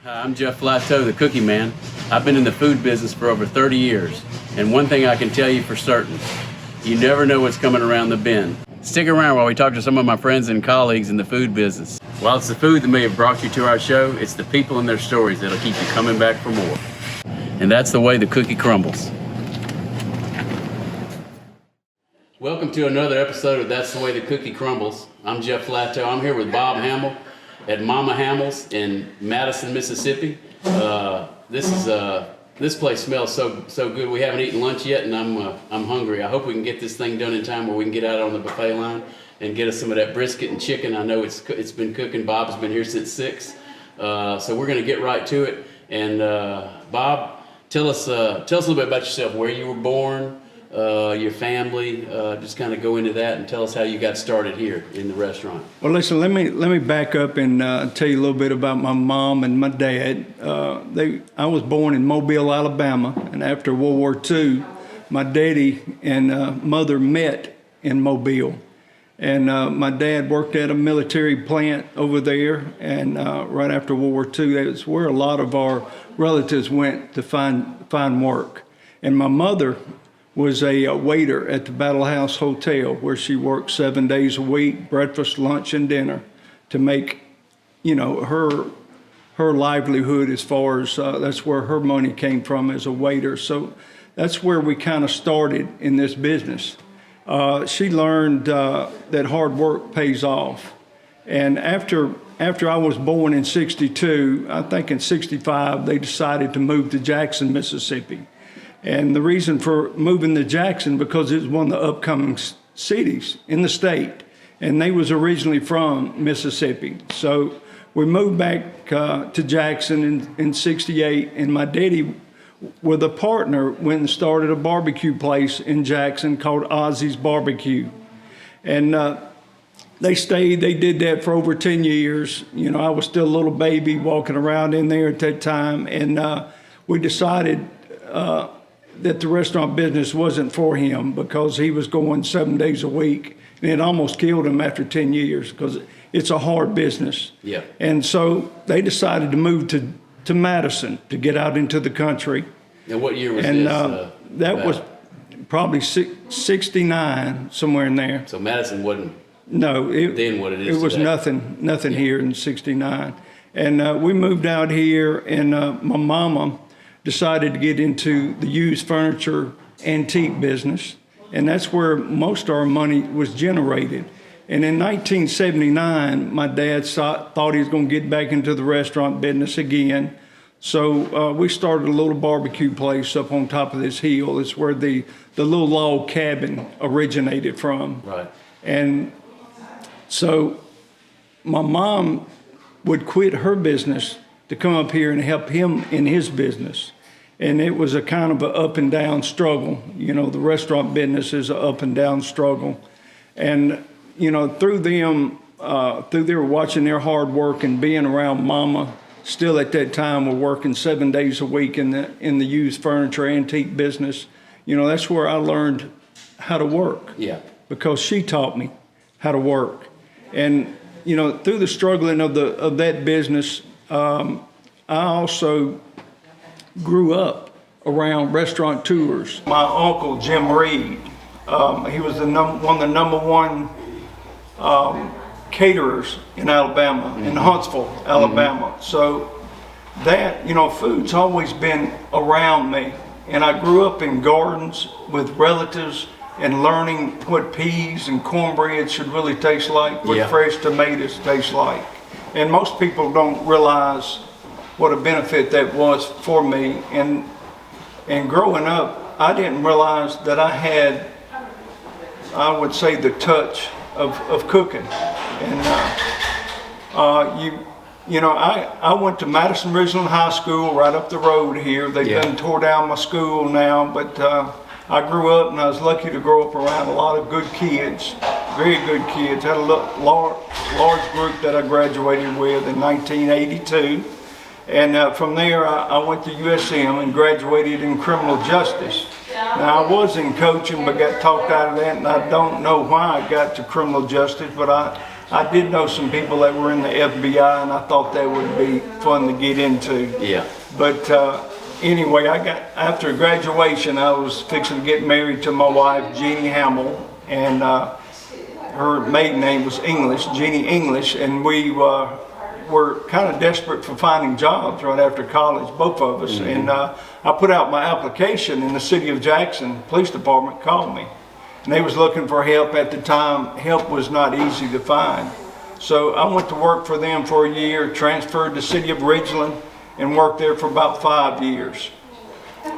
Hi, I'm Jeff Flateau, the Cookie Man. I've been in the food business for over 30 years, and one thing I can tell you for certain, you never know what's coming around the bend. Stick around while we talk to some of my friends and colleagues in the food business. While it's the food that may have brought you to our show, it's the people and their stories that'll keep you coming back for more. And that's the way the cookie crumbles. Welcome to another episode of That's the Way the Cookie Crumbles. I'm Jeff Flateau. I'm here with Bob Hamil at Mama Hamil's in Madison, Mississippi. This place smells so good. We haven't eaten lunch yet, and I'm hungry. I hope we can get this thing done in time where we can get out on the buffet line and get us some of that brisket and chicken. I know it's been cooking. Bob's been here since 6, so we're going to get right to it. And Bob, tell us a little bit about yourself. Where you were born, your family. Just kind of go into that and tell us how you got started here in the restaurant. Well, listen, let me back up and tell you a little bit about my mom and my dad. I was born in Mobile, Alabama, and after World War II, my daddy and mother met in Mobile. And my dad worked at a military plant over there, and right after World War II, that's where a lot of our relatives went to find work. And my mother was a waiter at the Battle House Hotel, where she worked 7 days a week, breakfast, lunch, and dinner, to make, her livelihood, as far as that's where her money came from as a waiter. So that's where we kind of started in this business. She learned that hard work pays off. And after I was born in 62, I think in 65, they decided to move to Jackson, Mississippi. And the reason for moving to Jackson, because it was one of the upcoming cities in the state. And they was originally from Mississippi. So we moved back to Jackson in 68, and my daddy, with a partner, went and started a barbecue place in Jackson called Ozzy's Barbecue. And they did that for over 10 years. I was still a little baby walking around in there at that time. And we decided that the restaurant business wasn't for him, because he was going 7 days a week. And it almost killed him after 10 years, because it's a hard business. Yeah. And so they decided to move to Madison to get out into the country. And what year was and, this? That was probably 69, somewhere in there. So Madison wasn't then what it is It was today. nothing here in 69. And we moved out here, and my mama decided to get into the used furniture antique business. And that's where most of our money was generated. And in 1979, my dad thought he was going to get back into the restaurant business again. So we started a little barbecue place up on top of this hill. It's where the little log cabin originated from. Right. And so my mom would quit her business to come up here and help him in his business. And it was a kind of an up and down struggle. The restaurant business is an up and down struggle. And, through their watching their hard work and being around Mama, still at that time we're working 7 days a week in the used furniture antique business. That's where I learned how to work. Yeah. Because she taught me how to work. And, through the struggling of that business, I also grew up around restaurateurs. My uncle, Jim Reed, he was one of the number one caterers in Alabama, in Huntsville, Alabama. So that, food's always been around me. And I grew up in gardens with relatives and learning what peas and cornbread should really taste like, what fresh tomatoes taste like. And most people don't realize what a benefit that was for me. And growing up, I didn't realize that I had, I would say, the touch of cooking. And I went to Madison Regional High School right up the road here. They've done tore down my school now, but I grew up, and I was lucky to grow up around a lot of good kids, very good kids. I had a large group that I graduated with in 1982. And from there, I went to USM and graduated in criminal justice. Now, I was in coaching, but got talked out of that, and I don't know why I got to criminal justice, but I did know some people that were in the FBI, and I thought that would be fun to get into. Yeah. But anyway, after graduation, I was fixing to get married to my wife, Jeannie Hamil, and her maiden name was Jeannie English, and we were kind of desperate for finding jobs right after college, both of us. And I put out my application, and the city of Jackson Police Department called me. And they was looking for help at the time. Help was not easy to find. So I went to work for them for a year, transferred to the city of Ridgeland, and worked there for about 5 years.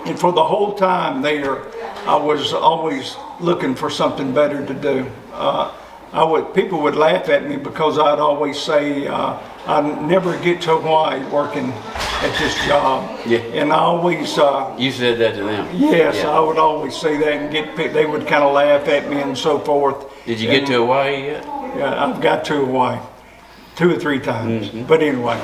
And for the whole time there, I was always looking for something better to do. People would laugh at me because I'd always say, I'd never get to Hawaii working at this job. Yeah. And I always... You said that to them? Yes, Yeah. I would always say that and get picked. They would kind of laugh at me and so forth. Did you get to Hawaii yet? Yeah, I've got to Hawaii 2 or 3 times. But anyway.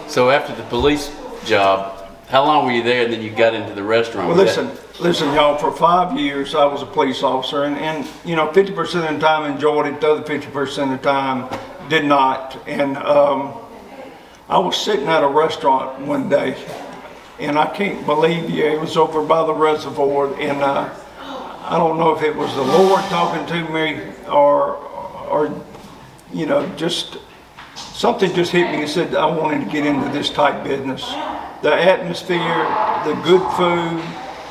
So after the police job, how long were you there and then you got into the restaurant? Well, listen, y'all, for 5 years I was a police officer, and 50% of the time enjoyed it, the other 50% of the time did not. And I was sitting at a restaurant one day, and I can't believe it was over by the reservoir, and I don't know if it was the Lord talking to me or just something just hit me and said I wanted to get into this type business. The atmosphere, the good food,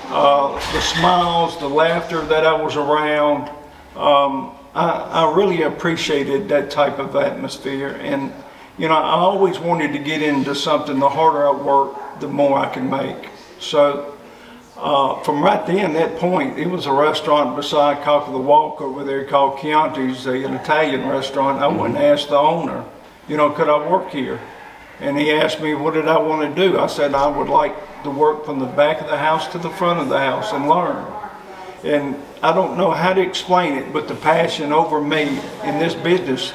the smiles, the laughter that I was around, I really appreciated that type of atmosphere. And I always wanted to get into something. The harder I worked, the more I could make. So from right then, that point, it was a restaurant beside Cock of the Walk over there called Chianti's, an Italian restaurant. I went and asked the owner, could I work here? And he asked me, what did I want to do? I said, I would like to work from the back of the house to the front of the house and learn. And I don't know how to explain it, but the passion over me in this business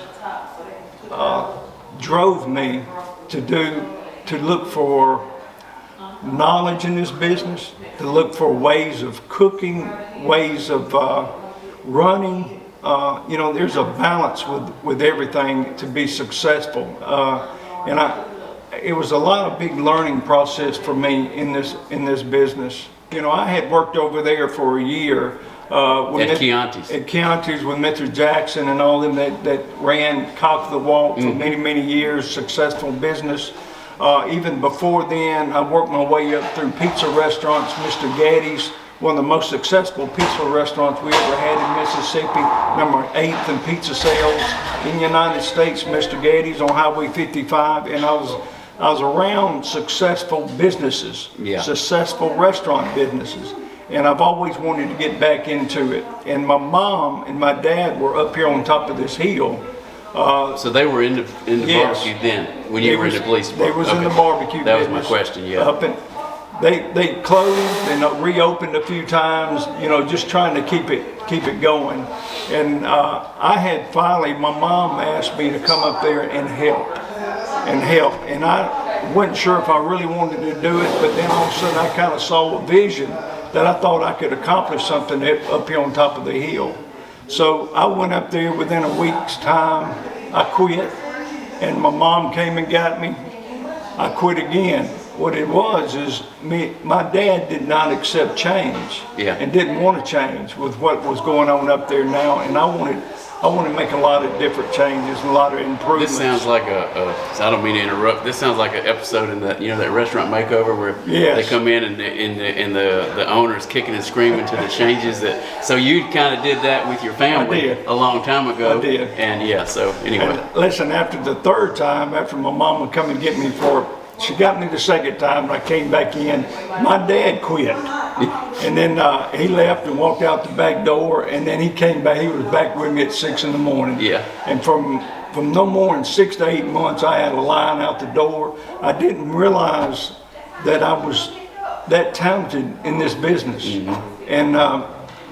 drove me to look for knowledge in this business, to look for ways of cooking, ways of running. There's a balance with everything to be successful. It was a lot of big learning process for me in this business. I had worked over there for a year. At Chianti's. At Chianti's with Mr. Jackson and all them that ran Cock of the Walk for many, many years, successful business. Even before then, I worked my way up through pizza restaurants. Mr. Gaddy's, one of the most successful pizza restaurants we ever had in Mississippi, number 8th in pizza sales in the United States, Mr. Gaddy's on Highway 55, and I was around successful businesses, successful restaurant businesses, and I've always wanted to get back into it. And my mom and my dad were up here on top of this hill. So they were in the barbecue then, when you were in the police department? They was in the barbecue That business. was my question, yeah. They closed and reopened a few times, just trying to keep it going. And I had finally, my mom asked me to come up there and help. And I wasn't sure if I really wanted to do it, but then all of a sudden I kind of saw a vision that I thought I could accomplish something up here on top of the hill. So I went up there within a week's time. I quit, and my mom came and got me. I quit again. What it was is my dad did not accept change and didn't want to change with what was going on up there now, and I wanted to make a lot of different changes, a lot of improvements. This sounds like I don't mean to interrupt. This sounds like an episode in that that restaurant makeover where they come in and the owner's kicking and screaming to the changes So you kind of did that with your family a long time ago. I did. And so anyway. And listen, after the third time, after my mom would come and get me for it, she got me the second time, and I came back in. My dad quit. And then he left and walked out the back door, and then he came back. He was back with me at 6 in the morning. Yeah. And from no more than 6 to 8 months, I had a line out the door. I didn't realize that I was that talented in this business. And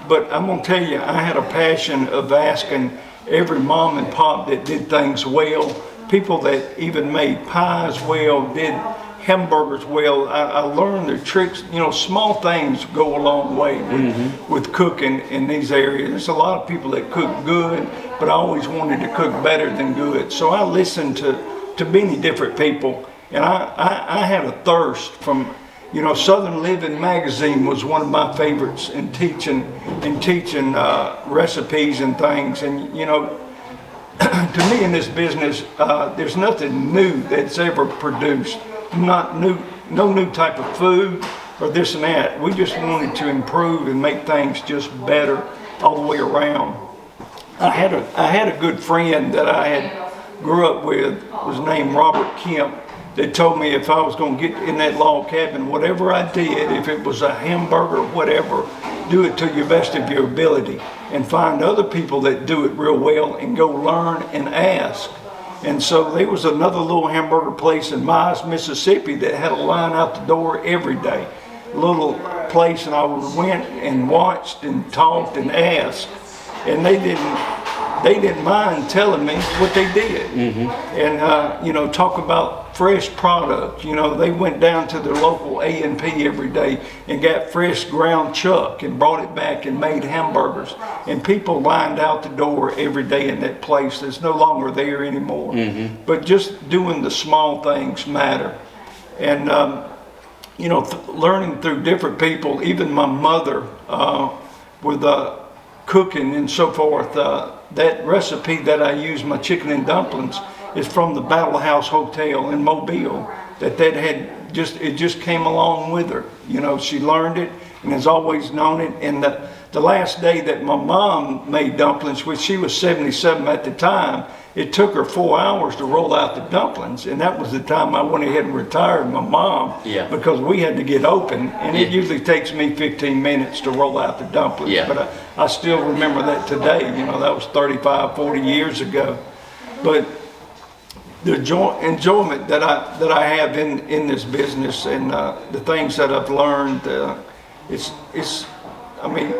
but I'm gonna tell you, I had a passion of asking every mom and pop that did things well, people that even made pies well, did hamburgers well. I learned the tricks. You know, small things go a long way with cooking in these areas. There's a lot of people that cook good, but I always wanted to cook better than good. So I listened to many different people, and I had a thirst from, you know, Southern Living magazine was one of my favorites in teaching recipes and things. And you know, to me in this business, there's nothing new that's ever produced. Not new, no new type of food or this and that. We just wanted to improve and make things just better all the way around. I had a good friend that I had grew up with, was named Robert Kemp, that told me if I was going to get in that log cabin, whatever I did, if it was a hamburger, whatever, do it to your best of your ability and find other people that do it real well and go learn and ask. And so there was another little hamburger place in Miles, Mississippi that had a line out the door every day. A little place, and I went and watched and talked and asked. And they didn't mind telling me what they did. And you know, talk about fresh product. You know, they went down to their local A&P every day and got fresh ground chuck and brought it back and made hamburgers. And people lined out the door every day in that place that's no longer there anymore. But just doing the small things matter. And you know, learning through different people, even my mother with cooking and so forth, that recipe that I use, my chicken and dumplings, is from the Battle House Hotel in Mobile. That had just came along with her. You know, she learned it and has always known it. And the last day that my mom made dumplings, which she was 77 at the time, it took her 4 hours to roll out the dumplings, and that was the time I went ahead and retired my mom, because we had to get open, and it usually takes me 15 minutes to roll out the dumplings. But I still remember that today. You know, that was 35, 40 years ago. But the enjoyment that I have in this business and the things that I've learned, it's I mean,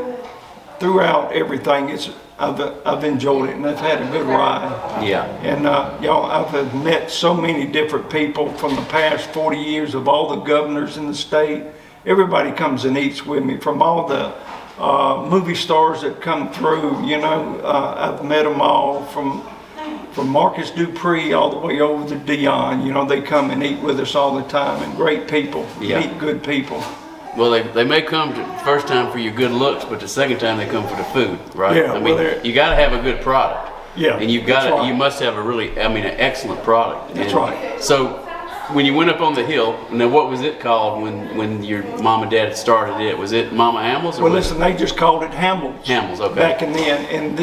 throughout everything, I've enjoyed it, and I've had a good ride. And y'all, I've met so many different people from the past 40 years of all the governors in the state. Everybody comes and eats with me, from all the movie stars that come through. You know, I've met them all, from Marcus Dupree all the way over to Dion. You know, they come and eat with us all the time, and great people, meet good people. Well, they may come the first time for your good looks, but the second time they come for the food, right? I mean, you got to have a good product. And you must have an excellent product. That's right. So when you went up on the hill, now what was it called when your mom and dad started it? Was it Mama Hamil's? Well, listen, they just called it Hamil's. Hamil's, okay. Back in then, and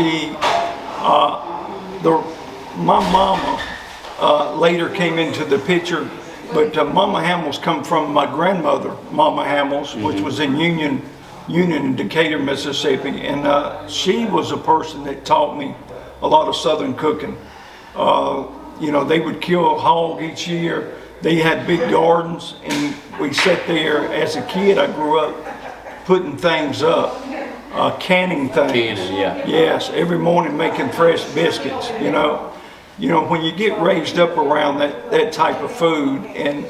my mama later came into the picture. But Mama Hamil's come from my grandmother, Mama Hamil's, which was in Union in Decatur, Mississippi. And she was a person that taught me a lot of Southern cooking. You know, they would kill a hog each year. They had big gardens, and we sat there. As a kid, I grew up putting things up, canning things. Yes, every morning making fresh biscuits, you know. You know, when you get raised up around that type of food, and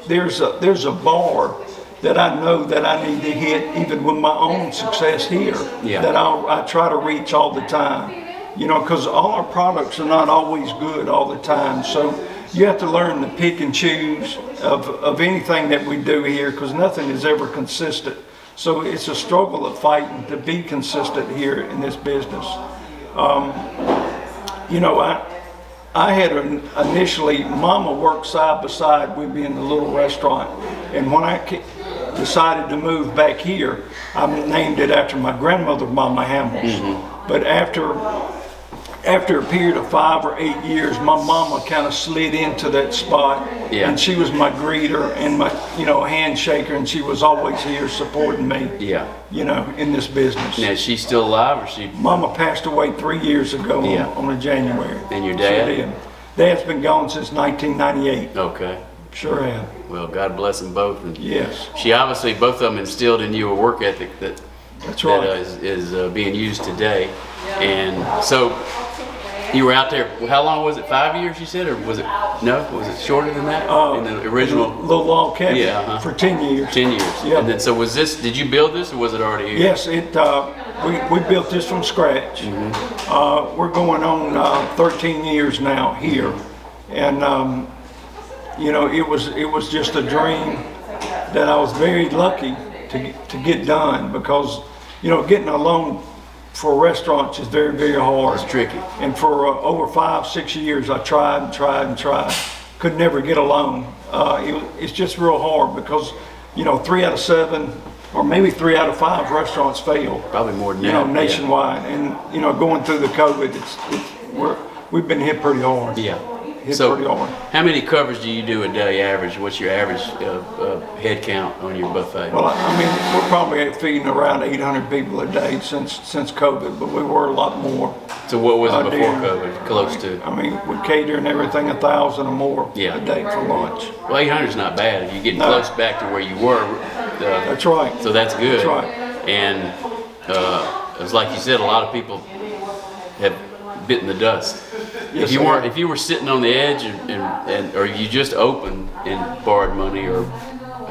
there's a bar that I know that I need to hit, even with my own success here, that I try to reach all the time. You know, because all our products are not always good all the time. So you have to learn to pick and choose of anything that we do here, because nothing is ever consistent. So it's a struggle of fighting to be consistent here in this business. You know, I had initially, Mama worked side by side with me in the little restaurant. And when I decided to move back here, I named it after my grandmother, Mama Hamil's. But after a period of 5 or 8 years, my mama kind of slid into that spot. And she was my greeter and my, you know, handshaker, and she was always here supporting me. You know, in this business. Now, is she still alive, or she? Mama passed away 3 years ago on a January. And your dad? She did. Dad's been gone since 1998. Okay. Sure have. Well, God bless them both. And yes. She obviously, both of them instilled in you a work ethic that's right. That is being used today. And so, You were out there, how long was it? 5 years, you said, or was it, no, was it shorter than that? In the original? Little log cabin. Yeah, uh-huh. For 10 years. 10 years. Yeah. And then, so was this, did you build this or was it already here? Yes, we built this from scratch. We're going on 13 years now here. And, you know, it was just a dream that I was very lucky to get done, because, you know, getting a loan for restaurants is very, very hard. It's tricky. And for over 5-6 years, I tried and tried and tried. Could never get a loan. It's just real hard because, you know, 3 out of 7 or maybe 3 out of 5 restaurants fail. Probably more than you that. know, nationwide. Yeah. And, you know, going through the COVID, we've been hit pretty hard. Yeah. Hit So, pretty hard. how many covers do you do a day average? What's your average head count on your buffet? Well, I mean, we're probably feeding around 800 people a day since COVID, but we were a lot more. So what was it before COVID? Close to? I mean, we cater and everything 1,000 or more Yeah. a day for lunch. Well, 800 is not bad. If you get close back to where you were. That's right. So that's good. That's right. And it's like you said, a lot of people have bitten the dust. Yes, If you were sitting on the edge and or you just opened and borrowed money or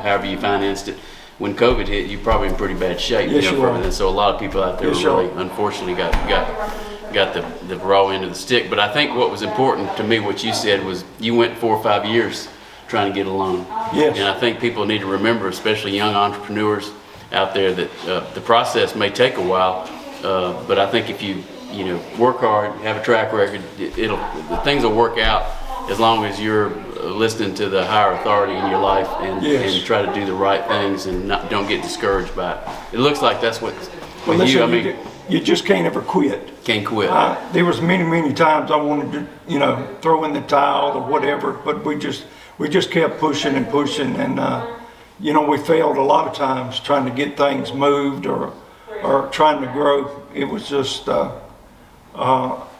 however you financed it, when COVID hit, you're probably in pretty bad shape. Yes, you are. And so a lot of people out there Yes, really, you are. unfortunately, got the raw end of the stick. But I think what was important to me, what you said, was you went 4 or 5 years trying to get a loan. Yes. And I think people need to remember, especially young entrepreneurs out there, that the process may take a while, but I think if you work hard, have a track record, the things will work out as long as you're listening to the higher authority in your life and try to do the right things and don't get discouraged by it. It looks like that's what Well, with listen, you. I mean, you just can't ever quit. can't quit. There was many times I wanted to, you know, throw in the towel or whatever, but we just kept pushing and pushing, and you know, we failed a lot of times trying to get things moved or trying to grow. It was just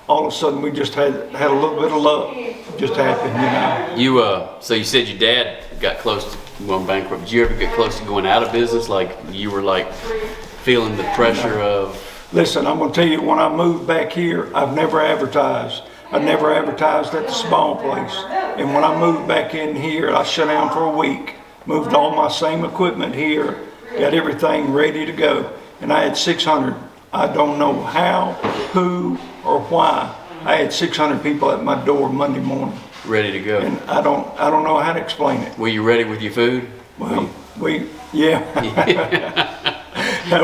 all of a sudden we just had a little bit of luck just happened, you know. So you said your dad got close to going bankrupt. Did you ever get close to going out of business? Like you were like feeling the pressure of? Listen, I'm going to tell you, when I moved back here, I've never advertised. I never advertised at the small place. And when I moved back in here, I shut down for a week, moved all my same equipment here, got everything ready to go. And I had 600. I don't know how, who, or why. I had 600 people at my door Monday morning. Ready to go. And I don't know how to explain it. Were you ready with your food? Well, yeah. That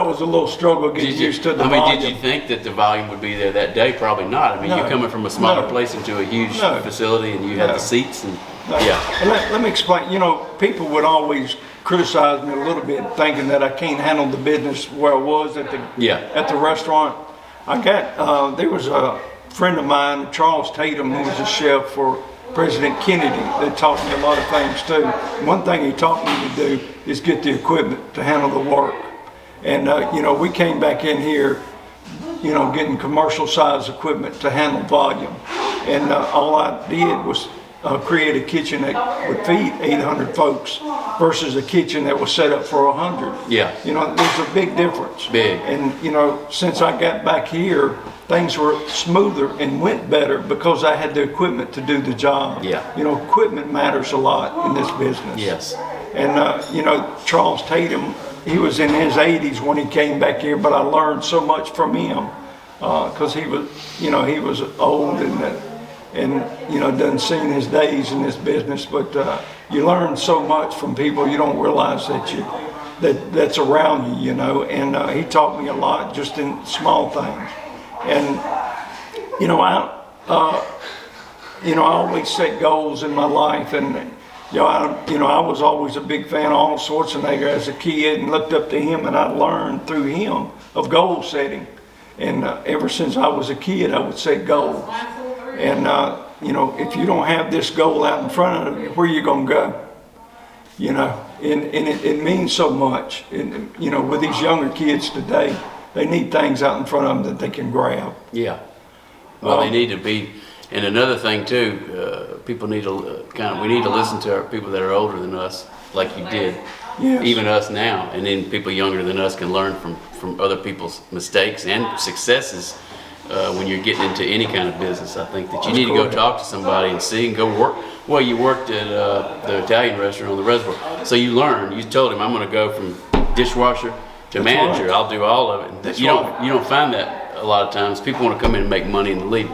was a little struggle getting used to the volume. Did you think that the volume would be there that day? Probably not. I mean, you're coming from a smaller place into a huge facility, and you had the seats, and Let me explain. You know, people would always criticize me a little bit, thinking that I can't handle the business where I was at the restaurant. There was a friend of mine, Charles Tatum, who was a chef for President Kennedy, that taught me a lot of things too. One thing he taught me to do is get the equipment to handle the work. And you know, we came back in here, you know, getting commercial size equipment to handle volume. And all I did was create a kitchen that would feed 800 folks versus a kitchen that was set up for 100. Yeah. You know, there's a big difference. Big. And, you know, since I got back here, things were smoother and went better because I had the equipment to do the job. Yeah. You know, equipment matters a lot in this business. Yes. And, you know, Charles Tatum, he was in his 80s when he came back here, but I learned so much from him because he was old and you know, done seen his days in this business, but you learn so much from people you don't realize that's around you, you know. And he taught me a lot just in small things. And you know, I always set goals in my life, and I was always a big fan of Arnold Schwarzenegger as a kid, and looked up to him, and I learned through him of goal setting. And ever since I was a kid, I would set goals. And, you know, if you don't have this goal out in front of you, where are you going to go? You know, and it means so much. And, you know, with these younger kids today, they need things out in front of them that they can grab. Yeah. Well, they need to be, and another thing too, people need to we need to listen to our people that are older than us, like you did. Yes. Even us now, and then people younger than us can learn from other people's mistakes and successes. when you're getting into any kind of business. I think that you That's need to go correct. talk to somebody and see and go work. Well, you worked at the Italian restaurant on the reservoir, so you learn. You told him, I'm going to go from dishwasher to That's manager. right. I'll do all of it. That's You right. don't find that a lot of times. People want to come in and make money and leave.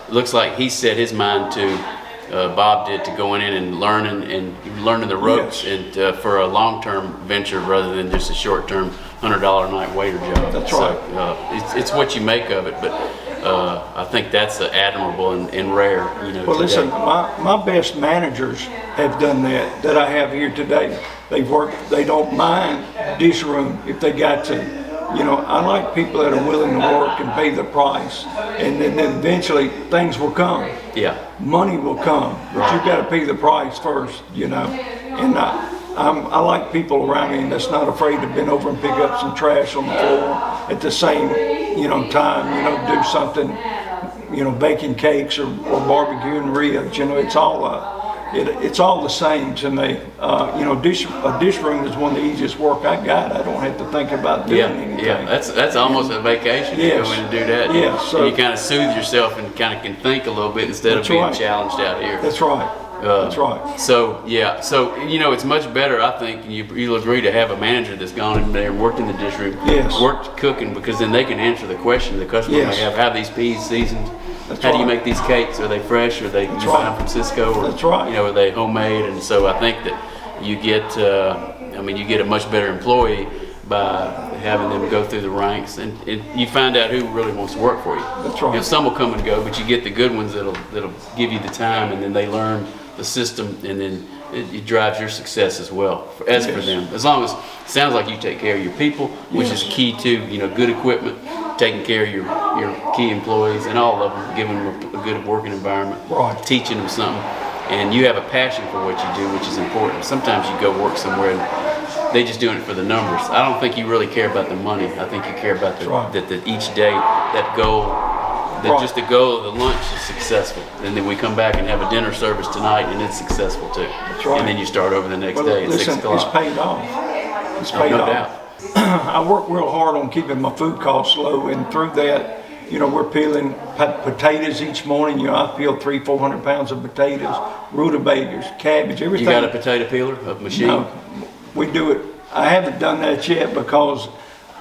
It looks like he set his mind to. Bob did, to going in and learning the ropes, Yes. and for a long-term venture rather than just a short-term $100 a night waiter job. That's So, right. it's what you make of it, but I think that's admirable and rare. Well, today. listen, my best managers have done that I have here today. They've worked, they don't mind dish room if they got to. I like people that are willing to work and pay the price, and then eventually things will come. Yeah. Money will come, but you got to pay the price first, And I like people around me that's not afraid to bend over and pick up some trash on the floor at the same, time. Do something, baking cakes or barbecuing ribs. It's all the same to me. A dish room is one of the easiest work I got. I don't have to think about doing anything. Yeah, that's almost a vacation. Yes. To go in and do that. Yes, so- and you kind of soothe yourself and kind of can think a little bit instead of That's being right. challenged out here. That's right. That's right. So it's much better, I think, and you'll agree, to have a manager that's gone in there and worked in the dish room, Yes. worked cooking, because then they can answer the question the customer Yes. may have. How are these peas seasoned? That's How do you right. make these cakes? Are they fresh? Are they you buy right. them from Cisco? Or, That's right. Are they homemade? And so I think that you get, you get a much better employee by having them go through the ranks, and you find out who really wants to work for you. That's right. Some will come and go, but you get the good ones that'll give you the time, and then they learn the system, and then it drives your success as well. For Yes. them, as long as it sounds like you take care of your people, which is key to good equipment, taking care of your key employees and all of them, giving them a good working environment, Right. teaching them something, and you have a passion for what you do, which is important. Sometimes you go work somewhere and they just doing it for the numbers. I don't think you really care about the money. I think you care about right. that each day, that goal, that Right. just the goal of the lunch is successful. And then we come back and have a dinner service tonight, and it's successful too. That's right. And then you start over the next Well, day at listen, 6 o'clock. it's paid off. It's Oh, paid no off. doubt. I work real hard on keeping my food costs low, and through that, we're peeling potatoes each morning. I peel 300-400 pounds of potatoes, rutabagas, cabbage, everything. You got a potato peeler, a machine? No, we do it. I haven't done that yet because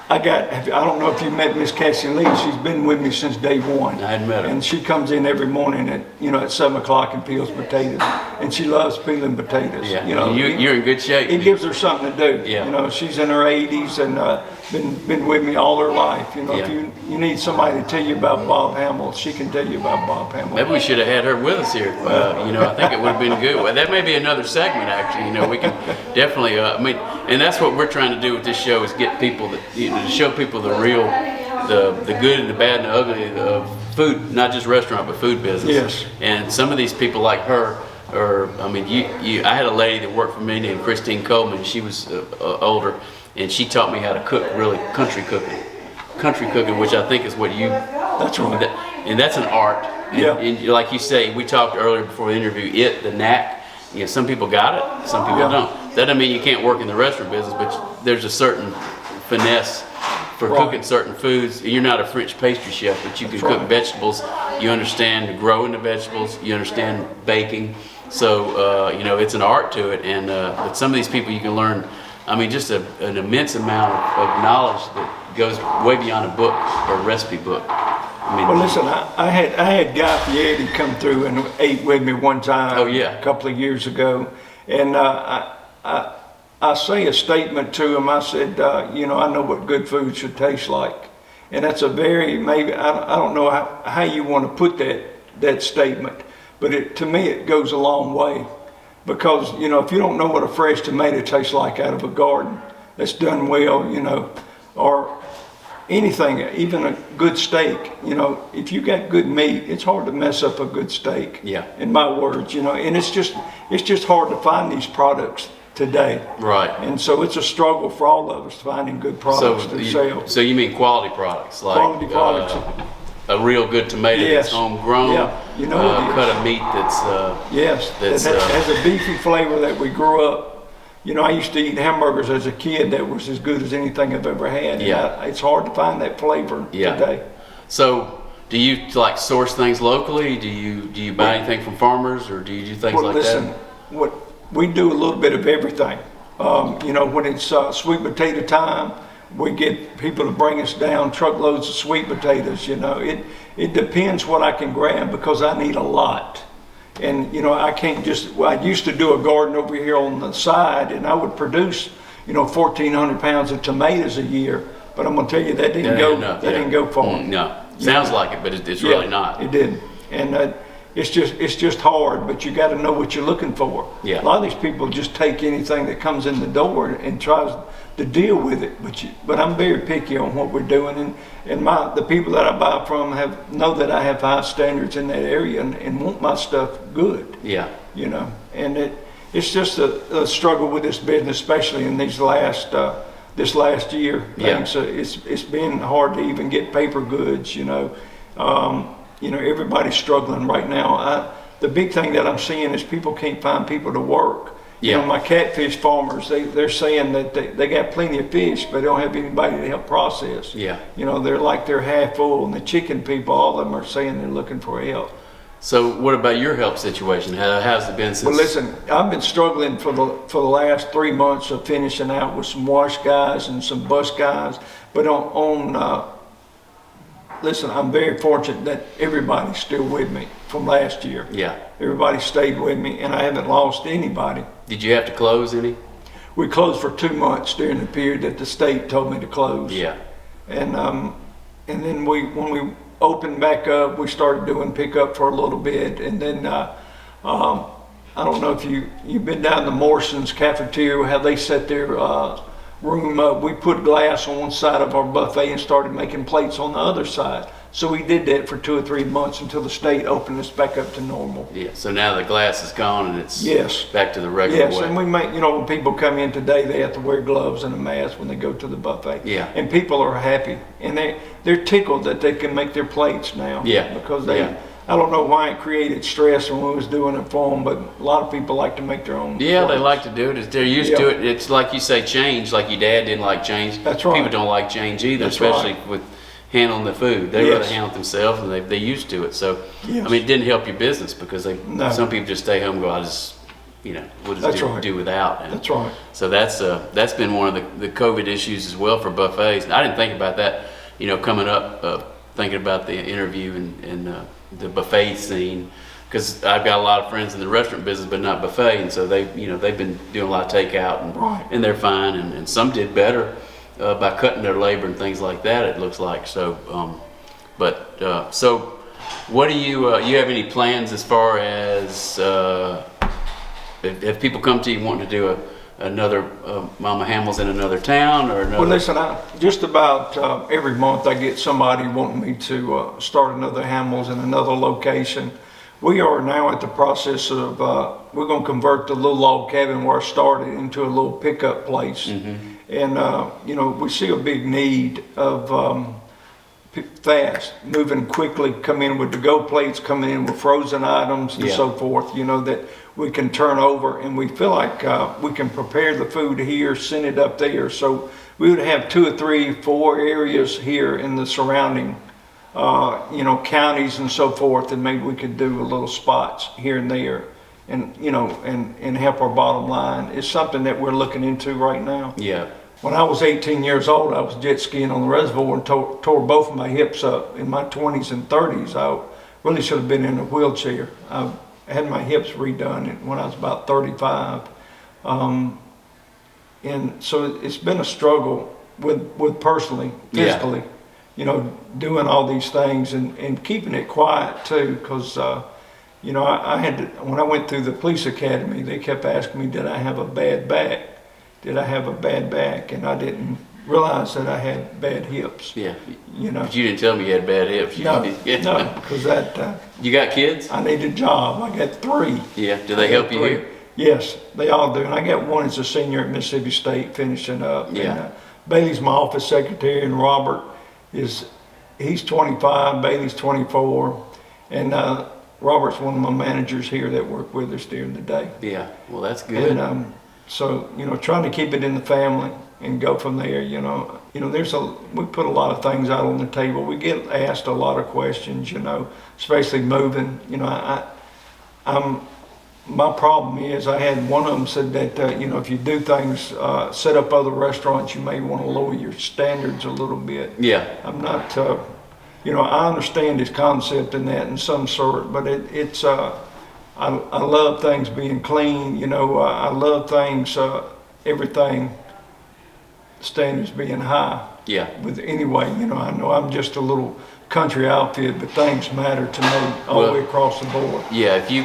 I don't know if you met Miss Cassie Lee. She's been with me since day one. I hadn't met her. And she comes in every morning at 7 o'clock and peels potatoes. And she loves peeling potatoes. Yeah, you're in good shape. It gives her something to do. Yeah. She's in her 80s and been with me all her life. If Yeah. you need somebody to tell you about Bob Hamil, she can tell you about Bob Hamil. Maybe we should have had her with us here. I think it would have been good. Well, that may be another segment, actually. We can definitely. And that's what we're trying to do with this show, is get people to show people the real, the good and the bad and the ugly of food, not just restaurant, but food business. Yes. And some of these people like her. I had a lady that worked for me named Christine Coleman. She was older, and she taught me how to cook, really country cooking, which I think is what you. That's right. And that's an art. And, Yeah. and like you say, we talked earlier before the interview. The knack. Some people got it, some people Yeah. don't. That doesn't mean you can't work in the restaurant business, but there's a certain finesse for Right. cooking certain foods. You're not a French pastry chef, but you can That's cook right. vegetables. You understand growing the vegetables. You understand baking. So it's an art to it. And but some of these people you can learn. Just an immense amount of knowledge that goes way beyond a book or a recipe book. Well, listen, I had Guy Fieri come through and ate with me one time. Oh, yeah. A couple of years ago, and I say a statement to him. I said, I know what good food should taste like, and that's a very I don't know how you want to put that statement, but to me it goes a long way, because if you don't know what a fresh tomato tastes like out of a garden that's done well, or anything, even a good steak, if you got good meat, it's hard to mess up a good steak. Yeah. In my words, and it's just hard to find these products today. Right. And so it's a struggle for all of us finding good products to sell. So you mean quality products, like Quality products. A real good tomato that's Yes. homegrown, Yeah. You know it is. cut of meat that's Yes, that's, it has a beefy flavor that we grew up. I used to eat hamburgers as a kid that was as good as anything I've ever had. Yeah. And it's hard to find that flavor Yeah. today. So Do you like source things locally? Do you buy anything from farmers, or do you do things Well, like listen, that? what we do a little bit of everything. You know, when it's sweet potato time, we get people to bring us down truckloads of sweet potatoes. You know, it depends what I can grab because I need a lot. And you know, I can't just. Well, I used to do a garden over here on the side, and I would produce, you know, 1,400 pounds of tomatoes a year. But I'm gonna tell you that didn't go. That didn't go far. No, sounds like it, but it's really not. It didn't, and it's just hard. But you got to know what you're looking for. Yeah. A lot of these people just take anything that comes in the door and tries to deal with it. But I'm very picky on what we're doing, and the people that I buy from know that I have high standards in that area and want my stuff good. Yeah. You know, and it's just a struggle with this business, especially in these this last year. Yeah. So it's been hard to even get paper goods. You know, everybody's struggling right now. The big thing that I'm seeing is people can't find people to work. Yeah. You know, my catfish farmers, they're saying that they got plenty of fish, but they don't have anybody to help process. Yeah. You know, they're half full, and the chicken people, all of them are saying they're looking for help. So what about your help situation? How's it been since? Well, listen, I've been struggling for the last 3 months of finishing out with some wash guys and some bus guys. But listen, I'm very fortunate that everybody's still with me from last year. Yeah. Everybody stayed with me, and I haven't lost anybody. Did you have to close any? We closed for 2 months during the period that the state told me to close. Yeah. And then when we opened back up, we started doing pickup for a little bit, and then I don't know if you've been down to Morrison's cafeteria, how they set their room up. We put glass on one side of our buffet and started making plates on the other side. So we did that for 2 or 3 months until the state opened us back up to normal. Yeah. So now the glass is gone and it's Yes. back to the regular Yes, way. and we make, when people come in today, they have to wear gloves and a mask when they go to the buffet. Yeah. And people are happy, and they're tickled that they can make their plates now. Yeah. Because Yeah. I don't know why it created stress when we was doing it for them, but a lot of people like to make their own. Yeah, they plates. like to do it. They're used to it. It's like you say, change. Like your dad didn't like change. That's right. People don't like change either, That's especially right. with handling the food. They Yes. rather handle it themselves, and they're used to it. So, Yes. I mean, it didn't help your business because No. some people just stay home and go, we'll just That's right. do without. And That's right. so that's been one of the COVID issues as well for buffets. And I didn't think about that, coming up, thinking about the interview and the buffet scene, because I've got a lot of friends in the restaurant business, but not buffet, and so they've been doing a lot of takeout, and Right. and they're fine, and some did better by cutting their labor and things like that. It looks like so. So what do you have any plans as far as if people come to you wanting to do another Mama Hamil's in another town or another? Well, listen, just about every month I get somebody wanting me to start another Hamil's in another location. We are now at the process of, we're going to convert the little log cabin where I started into a little pickup place. And, we see a big need of fast, moving quickly, come in with to-go plates, coming in with frozen items and Yeah. so forth, that we can turn over, and we feel like we can prepare the food here, send it up there. So we would have 2 or 3, 4 areas here in the surrounding, counties and so forth, and maybe we could do a little spots here and there, and and help our bottom line. It's something that we're looking into right now. Yeah. When I was 18 years old, I was jet skiing on the reservoir and tore both of my hips up. In my 20s and 30s, I really should have been in a wheelchair. I had my hips redone when I was about 35. And so it's been a struggle with personally, physically, doing all these things and keeping it quiet too, because, I had to, when I went through the police academy, they kept asking me, did I have a bad back? Did I have a bad back? And I didn't realize that I had bad hips. Yeah. But But you didn't tell me you had bad hips. no, because You got kids? I need a job. I got 3. Yeah. Do they help you Three. here? Yes, they all do. And I got one as a senior at Mississippi State finishing up. Yeah. And, Bailey's my office secretary, and Robert he's 25, Bailey's 24. And Robert's one of my managers here that work with us during the day. Yeah. Well, that's good. And So, trying to keep it in the family and go from there, we put a lot of things out on the table. We get asked a lot of questions, especially moving. My problem is I had one of them said that, if you do things, set up other restaurants, you may want to lower your standards a little bit. Yeah. I'm not, I understand his concept in that in some sort, but I love things being clean, I love things, everything, standards being high. Yeah. With anyway, I know I'm just a little country outfit, but things matter to me all the way across the board. Yeah, if you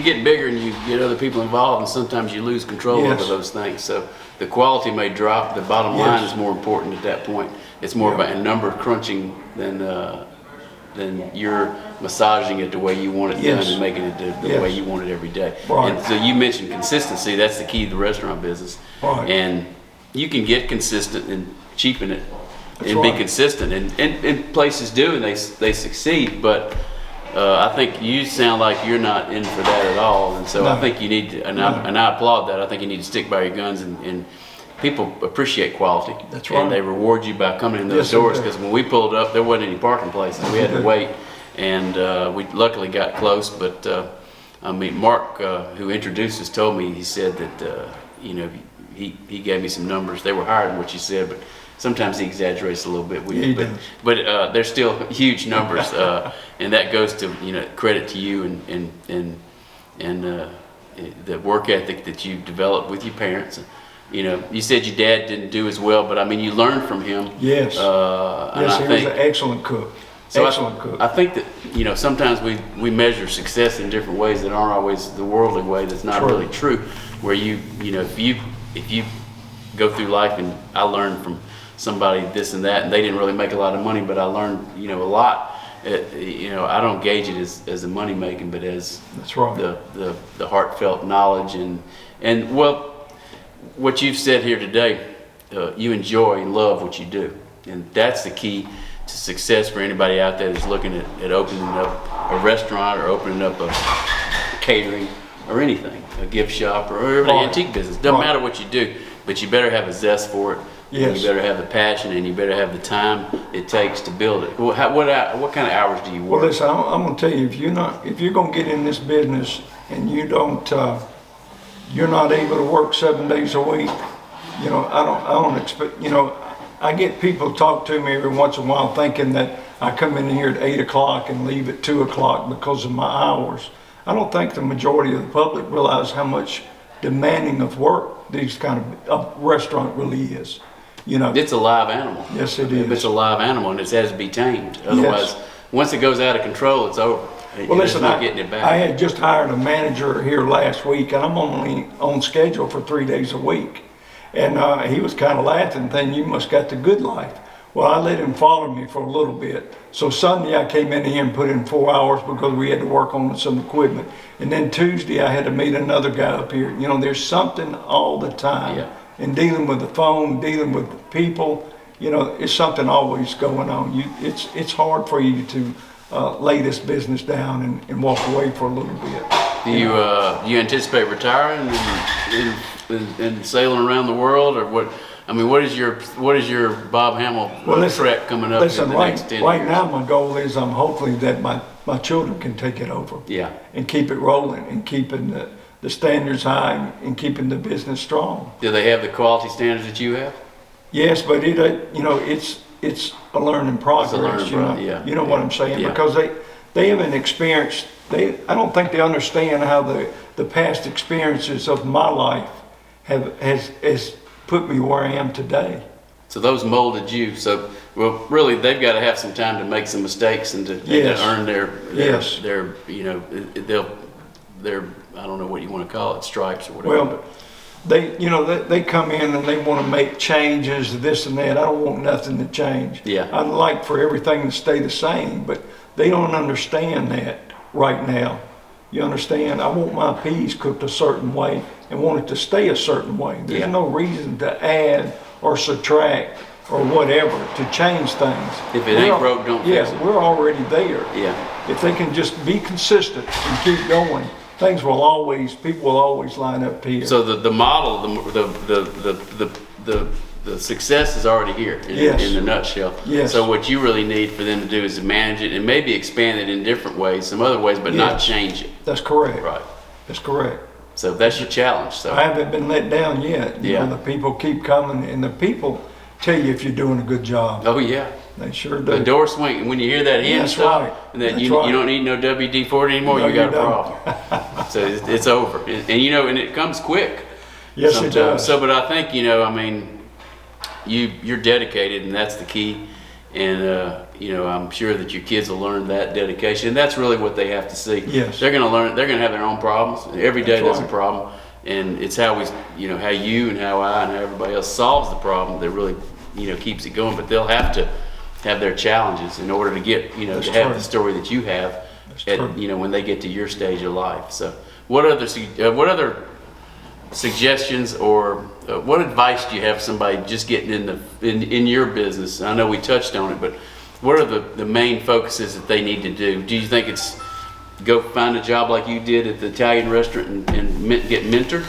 get bigger and you get other people involved, and sometimes you lose control Yes. over those things. So the quality may drop. The bottom line Yes. is more important at that point. It's more about a number crunching than you're massaging it the way you want it Yes. done and making it the Yes. way you want it every day. Right. And so you mentioned consistency. That's the key to the restaurant business. Right. And you can get consistent and cheapen it. That's and right. be consistent, and places do, and they succeed. But I think you sound like you're not in for that at all, and so No. I think you need to, and I applaud that. I think you need to stick by your guns, and people appreciate quality. That's right. And they reward you by coming in those Yes, they doors, do. because when we pulled up, there wasn't any parking places. We had to wait, and we luckily got close. But Mark, who introduced us, told me, he said that he gave me some numbers. They were higher than what you said, but sometimes he exaggerates a little bit. Yeah, he does. But they're still huge numbers, and that goes to credit to you and the work ethic that you developed with your parents. You said your dad didn't do as well, but I mean you learned from him. Yes. And Yes, I he think, was an excellent cook. so Excellent cook. I think that sometimes we measure success in different ways that aren't always the worldly way. That's not True. really true. Where if you go through life, and I learned from somebody this and that, and they didn't really make a lot of money, but I learned a lot. I don't gauge it as a money making, but as That's right. the heartfelt knowledge and well, what you've said here today, you enjoy and love what you do, and that's the key to success for anybody out there that's looking at opening up a restaurant or opening up a catering or anything, a gift shop or an Right. antique business. Doesn't Right. matter what you do, but you better have a zest for it. Yes. And you better have the passion, and you better have the time it takes to build it. What kind of hours do you work? Well, listen, I'm going to tell you, if you're going to get in this business and you don't, you're not able to work 7 days a week, I don't expect, I get people talk to me every once in a while thinking that I come in here at 8 o'clock and leave at 2 o'clock because of my hours. I don't think the majority of the public realize how much demanding of work these kind of restaurant really is. It's a live animal. Yes, it It's is. a live animal, and it has to be tamed. Otherwise, once it goes out of control, it's over. Well, There's listen, no getting it back. I had just hired a manager here last week, and I'm only on schedule for 3 days a week. And he was kind of laughing, thinking, you must got the good life. Well, I let him follow me for a little bit. So Sunday I came in here and put in 4 hours because we had to work on some equipment. And then Tuesday I had to meet another guy up here. There's something all the time. Yeah. And dealing with the phone, dealing with the people, it's something always going on. It's hard for you to lay this business down and walk away for a little bit. Do you anticipate retiring and sailing around the world, or what? I mean, what is your Bob Hamil threat coming up in the next 10 right years? now my goal is I'm hopefully that my children can take it over. Yeah. And keep it rolling and keeping the standards high and keeping the business strong. Do they have the quality standards that you have? Yes, but it's a learning progress. Yeah. You know what I'm saying? Yeah. Because they haven't experienced. I don't think they understand how the past experiences of my life has put me where I am today. So those molded you. So, well, really, they've got to have some time to make some mistakes and to earn their their I don't know what you want to call it, stripes or whatever. Well, they come in and they want to make changes, this and that. I don't want nothing to change. Yeah. I'd like for everything to stay the same, but they don't understand that right now. You understand? I want my peas cooked a certain way and want it to stay a certain way. There's no reason to add or subtract or whatever to change things. If it ain't broke, don't fix it. Yeah, we're already there. Yeah. If they can just be consistent and keep going, people will always line up here. So the model, the success is already here Yes. in the nutshell. Yes. So what you really need for them to do is to manage it and maybe expand it in different ways, some other ways, but not Yes. change it. That's correct. Right. That's correct. So that's your challenge. So I haven't been let down yet. You Yeah. know, the people keep coming, and the people tell you if you're doing a good job. oh yeah, They sure the do. door swing. And when you hear that end That's stop, right. and that That's you right. don't need no WD-40 anymore, No, you got you a don't. problem. So it's over. And you know, and it comes quick. Yes, it sometimes. does. So, but I think, you know, I mean, you're dedicated, and that's the key. And you know, I'm sure that your kids will learn that dedication, and that's really what they have to see. Yes. They're going to learn. They're going to have their own problems. Every day That's there's a right. problem, and it's how we, you know, how you and how I and how everybody else solves the problem that really, you know, keeps it going. But they'll have to have their challenges in order to get, you know, That's to have true. the story that you have, That's true. you know, when they get to your stage of life. So, what other suggestions or what advice do you have for somebody just getting in your business? I know we touched on it, but what are the main focuses that they need to do? Do you think it's go find a job like you did at the Italian restaurant and get mentored?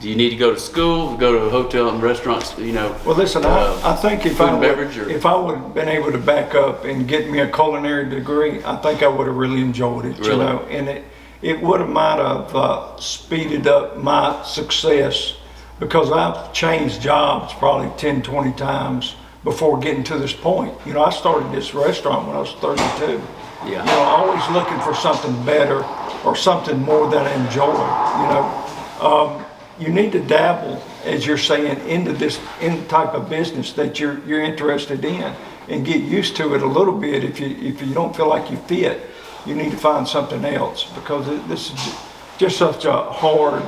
Do you need to go to school, go to a hotel and restaurants, you know? Well, listen, I think if food I and would, beverage or- if I would have been able to back up and get me a culinary degree, I think I would have really enjoyed it. You Really? know, and it would have might have speeded up my success, because I've changed jobs probably 10, 20 times before getting to this point. You know, I started this restaurant when I was 32. Yeah. You know, always looking for something better or something more that I enjoy. You know, you need to dabble, as you're saying, into this type of business that you're interested in, and get used to it a little bit. If you don't feel like you fit, you need to find something else, because this is just such a hard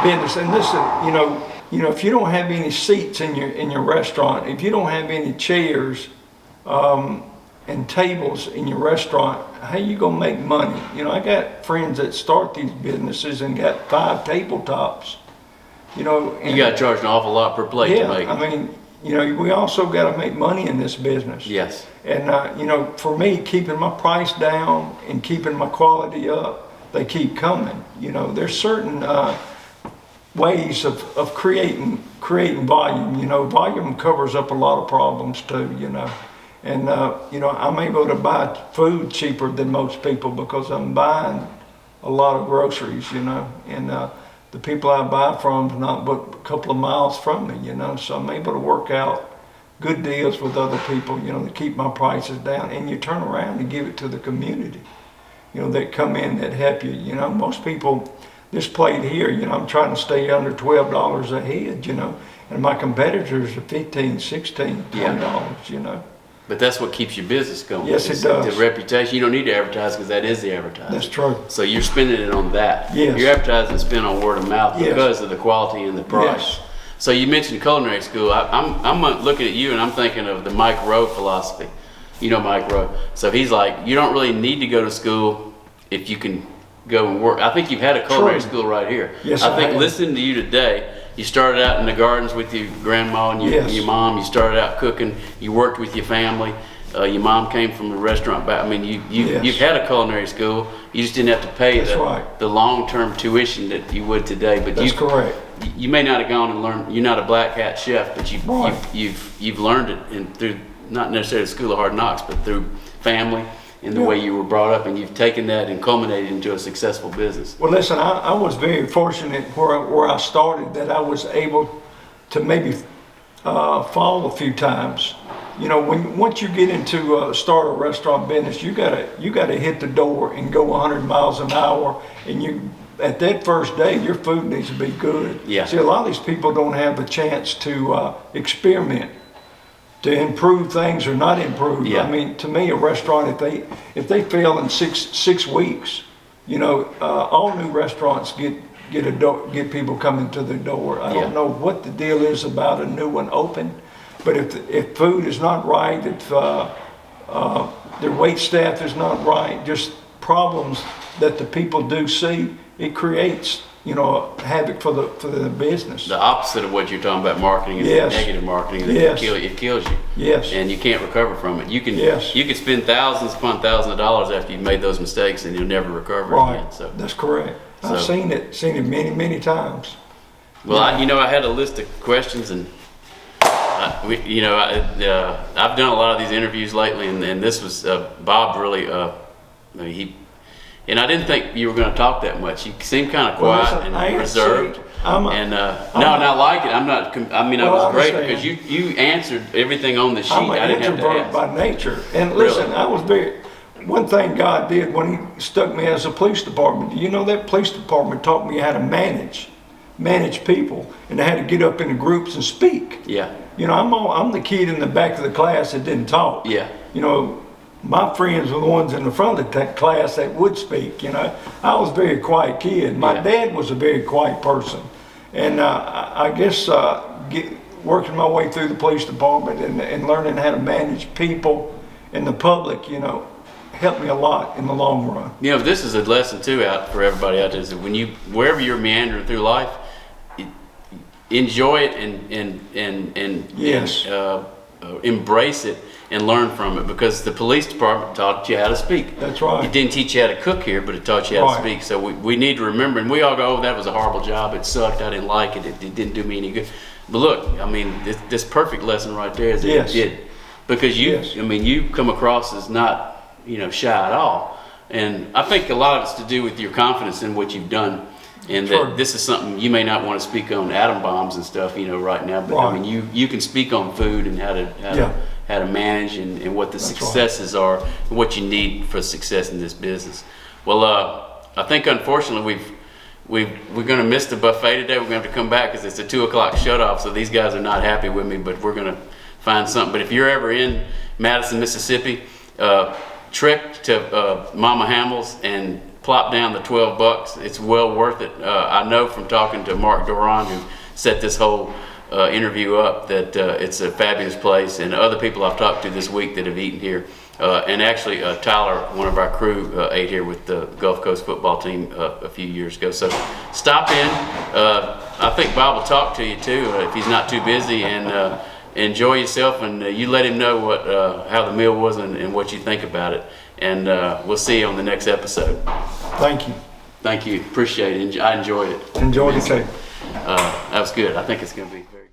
business. And this is, you know, if you don't have any seats in your restaurant, if you don't have any chairs and tables in your restaurant, how you gonna make money? You know, I got friends that start these businesses and got 5 tabletops. You know, and You got to charge an awful lot per plate yeah, to make. I mean, you know, we also got to make money in this business. Yes. And you know, for me, keeping my price down and keeping my quality up, they keep coming. You know, there's certain ways of creating volume. You know, volume covers up a lot of problems too. You know, and you know, I'm able to buy food cheaper than most people because I'm buying a lot of groceries. You know, and the people I buy from is not but a couple of miles from me. You know, so I'm able to work out good deals with other people, you know, to keep my prices down. And you turn around and give it to the community, you know, that come in that help you. You know, most people, this plate here, you know, I'm trying to stay under $12 a head, you know, and my competitors are $15, $16, $20, you know. But that's what keeps your business going. Yes, it It's does. The reputation. You don't need to advertise because that is the advertising. That's true. So you're spending it on that. Yes. Your advertising is spent on word of mouth Yes. because of the quality and the price. Yes. So you mentioned culinary school. I'm looking at you and I'm thinking of the Mike Rowe philosophy. You know Mike Rowe. So he's like, you don't really need to go to school if you can go and work. I think you've had a culinary True. school right here. Yes, I I think have. listening to you today, you started out in the gardens with your grandma and Yes. your mom. You started out cooking. You worked with your family. Your mom came from a restaurant back. I mean, Yes. you've had a culinary school. You just didn't have to pay That's right. the long-term tuition that you would today. But That's correct. You may not have gone and learned. You're not a black hat chef, but Right. you've learned it and through not necessarily the School of Hard Knocks, but through family and the Yeah. way you were brought up, and you've taken that and culminated into a successful business. Well, listen, I was very fortunate where I started, that I was able to maybe fall a few times. You know, once you get into start a restaurant business, you gotta hit the door and go 100 miles an hour, and at that first day, your food needs to be good. Yeah. See, a lot of these people don't have a chance to experiment, to improve things or not improve. Yeah. I mean, to me, a restaurant, if they fail in six weeks, you know, all new restaurants get people coming to their door. I Yeah. don't know what the deal is about a new one open, but if food is not right, if their wait staff is not right, just problems that the people do see, it creates havoc for the business. The opposite of what you're talking about marketing is Yes. negative marketing. Yes. It kills you. Yes. And you can't recover from it. You can Yes. you can spend thousands upon thousands of dollars after you've made those mistakes, and you'll never recover Right. again. So, That's correct. I've So- seen it many times. well, I had a list of questions, and I've done a lot of these interviews lately, and this was Bob really. And I didn't think you were going to talk that much. You seemed kind of quiet listen, I and ain't reserved. saying- Not like it. I'm not. I mean, Well, it I was great understand. because you answered everything on the sheet. I'm I an didn't have to introvert ask. by nature. And listen, Really? one thing God did when he stuck me as a police department, you know, that police department taught me how to manage people, and I had to get up in the groups and speak. Yeah. You know, I'm the kid in the back of the class that didn't talk. Yeah. You know, my friends were the ones in the front of the class that would speak. You know, I was a very quiet kid. My Yeah. dad was a very quiet person, and I guess working my way through the police department and learning how to manage people and the public, helped me a lot in the long run. This is a lesson too out for everybody out there. Is that wherever you're meandering through life, enjoy it and Yes. embrace it and learn from it, because the police department taught you how to speak. That's right. It didn't teach you how to cook here, but it taught you how to Right. speak. So we need to remember, and we all go, oh, that was a horrible job. It sucked. I didn't like it. It didn't do me any good. But look, I mean, this perfect lesson right there is that Yes. it did. Because Yes. you come across as not, shy at all. And I think a lot of it's to do with your confidence in what you've done. And Sure. that this is something you may not want to speak on atom bombs and stuff, right now. But I Right. mean, you can speak on food and how to manage and what the That's successes are and what you need for success in this business. Well, I think unfortunately we're going to miss the buffet today. We're going to have to come back because it's a 2:00 shutoff. So these guys are not happy with me, but we're going to find something. But if you're ever in Madison, Mississippi, trek to Mama Hamil's and plop down the $12. It's well worth it. I know from talking to Mark Doran, who set this whole interview up, that it's a fabulous place, and other people I've talked to this week that have eaten here. And actually, Tyler, one of our crew, ate here with the Gulf Coast football team a few years ago. So stop in. I think Bob will talk to you too if he's not too busy, and enjoy yourself. And you let him know how the meal was and what you think about it. And we'll see you on the next episode. Thank you. Thank you. Appreciate it. I enjoyed it. Enjoyed it too. That was good. I think it's going to be very good.